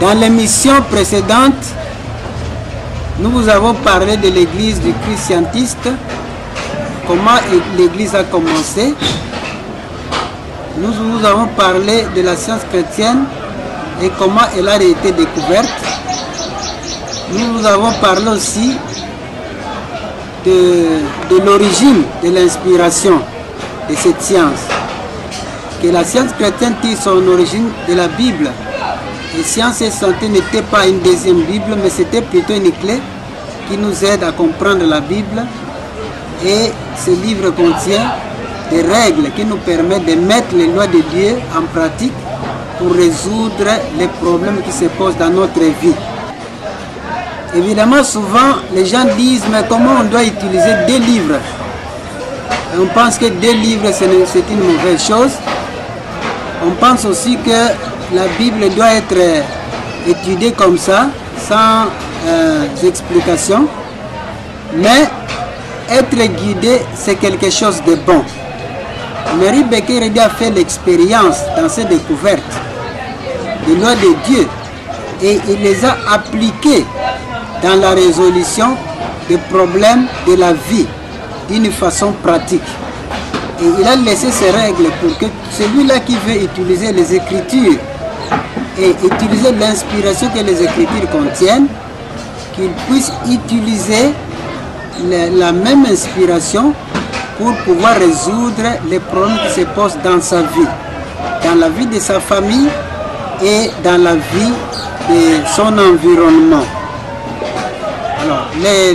Dans l'émission précédente, nous vous avons parlé de l'église du Christ scientiste, comment l'église a commencé. Nous vous avons parlé de la science chrétienne et comment elle a été découverte. Nous vous avons parlé aussi de l'origine de l'inspiration de cette science. Que la science chrétienne tire son origine de la Bible. Et Science et Santé n'était pas une deuxième Bible, mais c'était plutôt une clé qui nous aide à comprendre la Bible. Et ce livre contient des règles qui nous permettent de mettre les lois de Dieu en pratique pour résoudre les problèmes qui se posent dans notre vie. Évidemment, souvent, les gens disent, mais comment on doit utiliser 2 livres? Et on pense que 2 livres, c'est une mauvaise chose. On pense aussi que la Bible doit être étudiée comme ça, sans explication. Mais être guidé, c'est quelque chose de bon. Mary Baker a fait l'expérience dans ses découvertes des lois de Dieu et il les a appliquées dans la résolution des problèmes de la vie d'une façon pratique. Et il a laissé ces règles pour que celui-là qui veut utiliser les Écritures et utiliser l'inspiration que les Écritures contiennent, qu'il puisse utiliser la même inspiration pour pouvoir résoudre les problèmes qui se posent dans sa vie, dans la vie de sa famille et dans la vie de son environnement. Alors,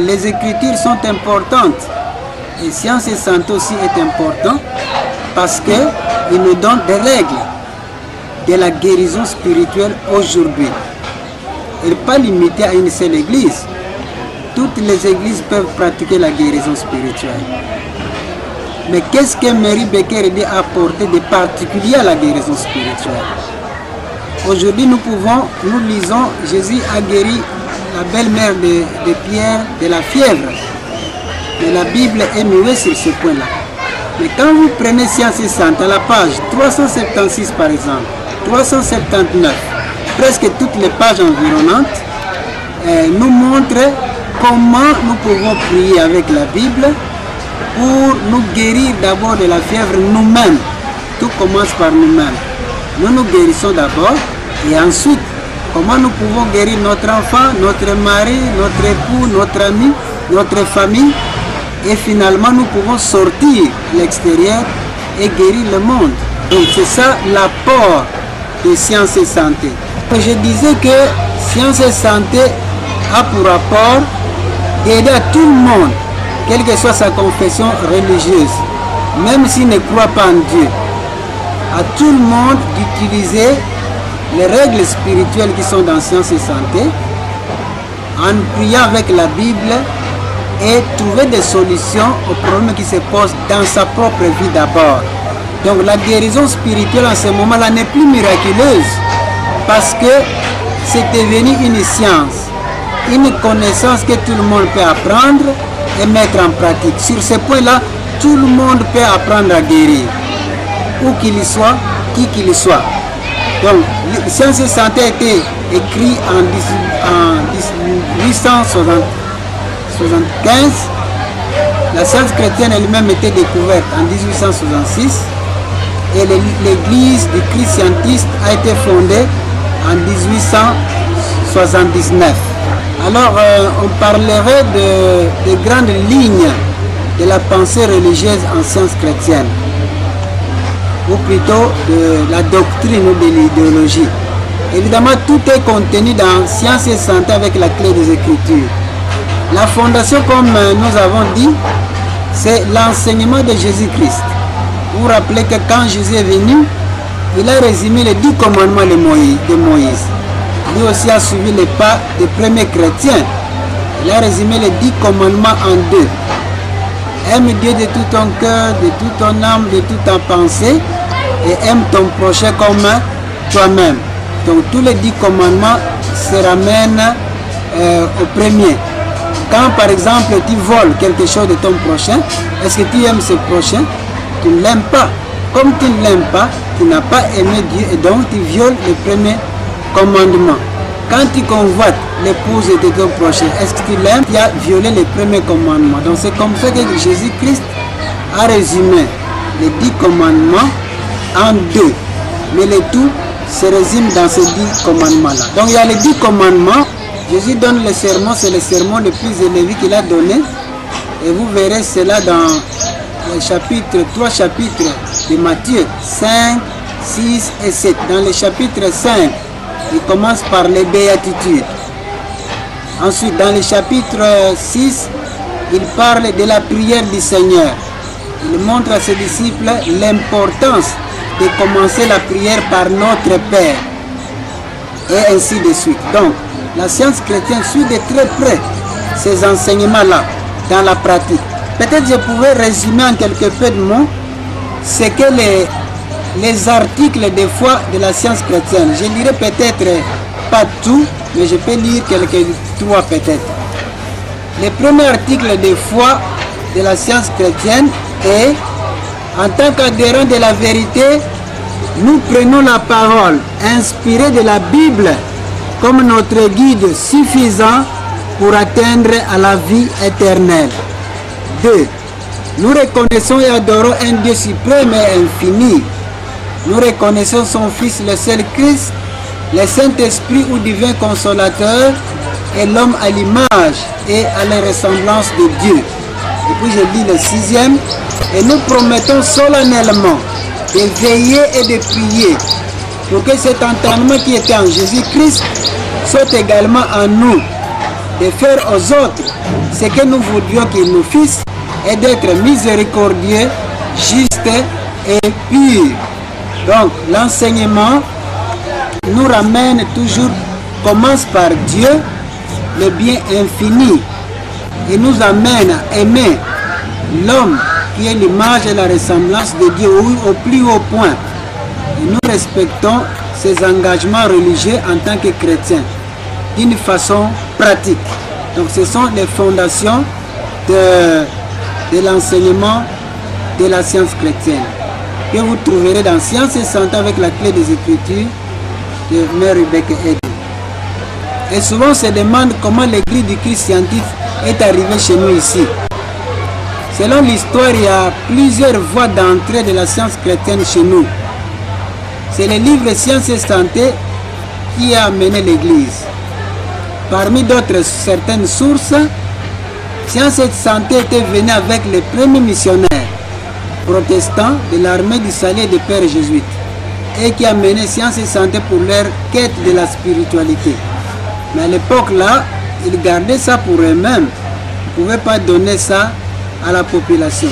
les Écritures sont importantes et Science et Santé aussi est important parce qu'il nous donne des règles de la guérison spirituelle aujourd'hui. Elle n'est pas limitée à une seule église. Toutes les églises peuvent pratiquer la guérison spirituelle. Mais qu'est-ce que Mary Baker a apporté de particulier à la guérison spirituelle? Aujourd'hui, nous lisons, Jésus a guéri la belle-mère de Pierre de la fièvre. Mais la Bible est muette sur ce point-là. Mais quand vous prenez Science et Santé, à la page 376 par exemple, 379, presque toutes les pages environnantes nous montrent comment nous pouvons prier avec la Bible pour nous guérir d'abord de la fièvre nous-mêmes. Tout commence par nous-mêmes. Nous nous guérissons d'abord et ensuite, comment nous pouvons guérir notre enfant, notre mari, notre époux, notre ami, notre famille. Et finalement, nous pouvons sortir à l'extérieur et guérir le monde. Donc c'est ça l'apport de Science et Santé. Je disais que Science et Santé a pour rapport d'aider à tout le monde, quelle que soit sa confession religieuse, même s'il ne croit pas en Dieu, à tout le monde d'utiliser les règles spirituelles qui sont dans Science et Santé, en priant avec la Bible et trouver des solutions aux problèmes qui se posent dans sa propre vie d'abord. Donc la guérison spirituelle en ce moment-là n'est plus miraculeuse parce que c'est devenu une science, une connaissance que tout le monde peut apprendre et mettre en pratique. Sur ce point-là, tout le monde peut apprendre à guérir, où qu'il soit, qui qu'il soit. Donc, Science et Santé a été écrit en 1875. La science chrétienne elle-même était découverte en 1866 et l'église du Christ scientiste a été fondée en 1879. Alors, on parlerait de grandes lignes de la pensée religieuse en science chrétienne, ou plutôt de la doctrine ou de l'idéologie. Évidemment, tout est contenu dans Science et Santé avec la clé des Écritures. La fondation, comme nous avons dit, c'est l'enseignement de Jésus-Christ. Vous vous rappelez que quand Jésus est venu, il a résumé les 10 commandements de Moïse. Lui aussi a suivi les pas des premiers chrétiens. Il a résumé les 10 commandements en 2. Aime Dieu de tout ton cœur, de toute ton âme, de toute ta pensée, et aime ton prochain comme toi-même. Donc tous les 10 commandements se ramènent au premier. Quand par exemple tu voles quelque chose de ton prochain, est-ce que tu aimes ce prochain? Tu ne l'aimes pas. Comme tu ne l'aimes pas, tu n'as pas aimé Dieu et donc tu violes le premier commandement. quand tu convoites l'épouse de ton prochain, est-ce que tu l'aimes? Tu as violé le premier commandement. Donc c'est comme ça que Jésus-Christ a résumé les 10 commandements en 2. Mais le tout se résume dans ces 10 commandements-là. Donc il y a les 10 commandements. Jésus donne le sermon, c'est le sermon le plus élevé qu'il a donné. Et vous verrez cela dans les chapitres, 3 chapitres de Matthieu, 5, 6 et 7. Dans le chapitre 5, il commence par les béatitudes. Ensuite, dans le chapitre 6, il parle de la prière du Seigneur. Il montre à ses disciples l'importance de commencer la prière par notre Père. Et ainsi de suite. Donc, la science chrétienne suit de très près ces enseignements-là dans la pratique. Peut-être je pouvais résumer en quelques peu de mots ce que les articles des fois de la science chrétienne. Je lirai peut-être pas tout, mais je peux lire quelques 3 peut-être. Le premier article des foi de la science chrétienne est: en tant qu'adhérents de la vérité, nous prenons la parole inspirée de la Bible comme notre guide suffisant pour atteindre à la vie éternelle. 2. Nous reconnaissons et adorons un Dieu suprême et infini. Nous reconnaissons son Fils, le seul Christ, le Saint-Esprit ou divin consolateur, et l'homme à l'image et à la ressemblance de Dieu. Et puis je lis le 6e: et nous promettons solennellement de veiller et de prier pour que cet entendement qui était en Jésus-Christ soit également en nous, de faire aux autres ce que nous voudrions qu'ils nous fissent, et d'être miséricordieux, juste et pur. Donc l'enseignement nous ramène toujours, commence par Dieu, le bien infini, et nous amène à aimer l'homme qui est l'image et la ressemblance de Dieu au plus haut point. Et nous respectons ses engagements religieux en tant que chrétiens d'une façon pratique. Donc ce sont les fondations de l'enseignement de la science chrétienne que vous trouverez dans Science et Santé avec la clé des Écritures de Mère Rebecca Eddy. Et souvent on se demande comment l'église du Christ scientifique est arrivée chez nous ici. Selon l'histoire, il y a plusieurs voies d'entrée de la science chrétienne chez nous. C'est le livre Science et Santé qui a amené l'église. Parmi d'autres certaines sources, Science et Santé était venu avec les premiers missionnaires protestants de l'armée du salut des pères jésuites et qui a mené Science et Santé pour leur quête de la spiritualité. Mais à l'époque là, ils gardaient ça pour eux-mêmes. Ils ne pouvaient pas donner ça à la population.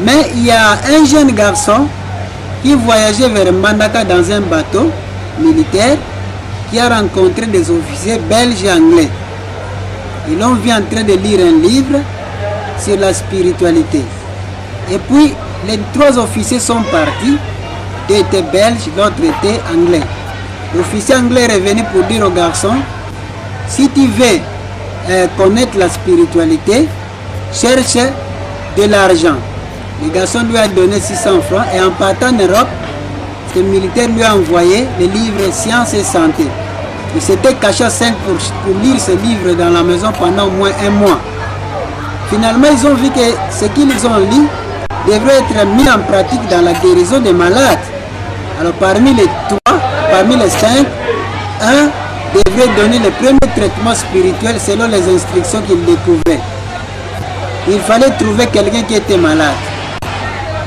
Mais il y a un jeune garçon qui voyageait vers Mbandaka dans un bateau militaire qui a rencontré des officiers belges et anglais. Ils l'ont vu en train de lire un livre sur la spiritualité. Et puis, les 3 officiers sont partis. 2 étaient belges, l'autre était anglais. L'officier anglais est revenu pour dire au garçon: si tu veux connaître la spiritualité, cherche de l'argent. Le garçon lui a donné 600 francs et en partant en Europe, le militaire lui a envoyé le livre Science et Santé. Il s'était caché à 5 pour lire ce livre dans la maison pendant au moins 1 mois. Finalement, ils ont vu que ce qu'ils ont lu devrait être mis en pratique dans la guérison des malades. Alors parmi les 3, parmi les 5, un devrait donner le premier traitement spirituel selon les instructions qu'il découvrait. Il fallait trouver quelqu'un qui était malade.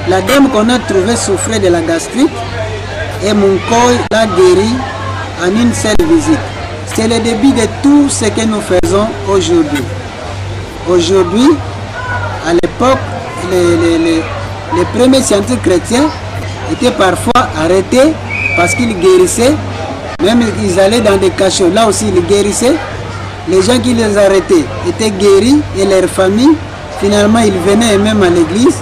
La dame qu'on a trouvée souffrait de la gastrite et mon corps l'a guéri en une seule visite. C'est le début de tout ce que nous faisons aujourd'hui. Aujourd'hui, à l'époque, les premiers scientifiques chrétiens étaient parfois arrêtés parce qu'ils guérissaient. Même ils allaient dans des cachots, là aussi ils guérissaient. Les gens qui les arrêtaient étaient guéris et leurs familles, finalement ils venaient même à l'église